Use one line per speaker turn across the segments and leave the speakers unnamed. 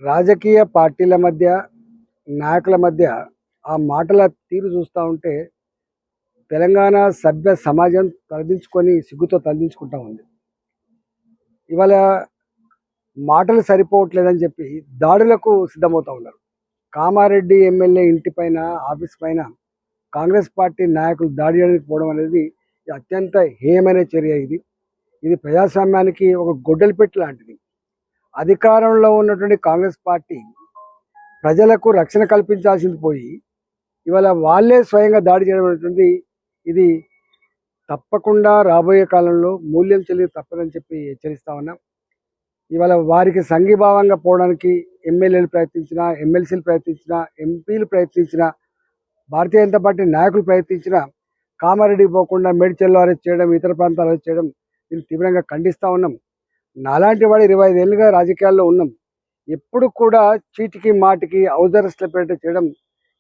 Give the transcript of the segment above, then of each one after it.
రాజకీయ పార్టీల మధ్య, నాయకుల మధ్య ఆ మాటల తీరు చూస్తూ ఉంటే తెలంగాణ సభ్య సమాజం తలదించుకొని సిగ్గుతో తలదించుకుంటా ఉంది. ఇవాళ మాటలు సరిపోవట్లేదని చెప్పి దాడులకు సిద్ధమవుతూ ఉన్నారు. కామారెడ్డి ఎమ్మెల్యే ఇంటి పైన, ఆఫీస్ పైన కాంగ్రెస్ పార్టీ నాయకులు దాడి చేయడానికి పోవడం అనేది అత్యంత హేయమైన చర్య. ఇది ప్రజాస్వామ్యానికి ఒక గొడ్డలి పెట్టి లాంటిది. అధికారంలో ఉన్నటువంటి కాంగ్రెస్ పార్టీ ప్రజలకు రక్షణ కల్పించాల్సింది పోయి ఇవాళ వాళ్ళే స్వయంగా దాడి చేయడం అనేటువంటి ఇది తప్పకుండా రాబోయే కాలంలో మూల్యం చెల్లి తప్పదని చెప్పి హెచ్చరిస్తా ఉన్నాం. ఇవాళ వారికి సంఘీభావంగా పోవడానికి ఎమ్మెల్యేలు ప్రయత్నించినా, ఎమ్మెల్సీలు ప్రయత్నించినా, ఎంపీలు ప్రయత్నించినా, భారతీయ జనతా పార్టీ నాయకులు ప్రయత్నించినా కామారెడ్డికి పోకుండా మేడ్చల్లో అరెస్ట్ చేయడం, ఇతర ప్రాంతాలు అరెస్ట్ చేయడం దీన్ని తీవ్రంగా ఖండిస్తూ ఉన్నాం. నాలాంటి వాడు 25 ఏళ్ళుగా రాజకీయాల్లో ఉన్నాం. ఎప్పుడు కూడా చీటికి మాటికి హౌస్ అరెస్ట్ల పేరిట చేయడం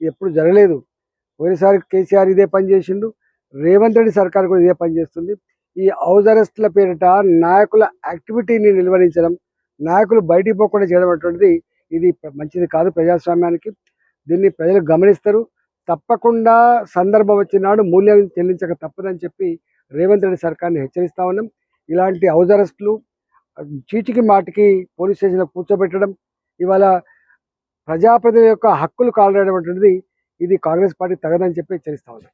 ఎప్పుడు జరగలేదు. పోయినసారి కేసీఆర్ ఇదే పని చేసిండు, రేవంత్ రెడ్డి సర్కార్ కూడా ఇదే పని చేస్తుంది. ఈ హౌస్ అరెస్ట్ల పేరిట నాయకుల యాక్టివిటీని నిలువరించడం, నాయకులు బయటికి పోకుండా చేయడం అటువంటిది ఇది మంచిది కాదు ప్రజాస్వామ్యానికి. దీన్ని ప్రజలు గమనిస్తారు. తప్పకుండా సందర్భం వచ్చినాడు మూల్యం చెల్లించక తప్పదని చెప్పి రేవంత్ రెడ్డి సర్కార్ని హెచ్చరిస్తా ఉన్నాం. ఇలాంటి హౌస్ అరెస్టులు, చీటికి మాటికి పోలీస్ స్టేషన్లో కూర్చోబెట్టడం, ఇవాళ ప్రజాప్రతినిధుల యొక్క హక్కులు కాలరాయడం అటువంటిది ఇది కాంగ్రెస్ పార్టీ తగదని చెప్పి హెచ్చరిస్తా ఉన్నాం.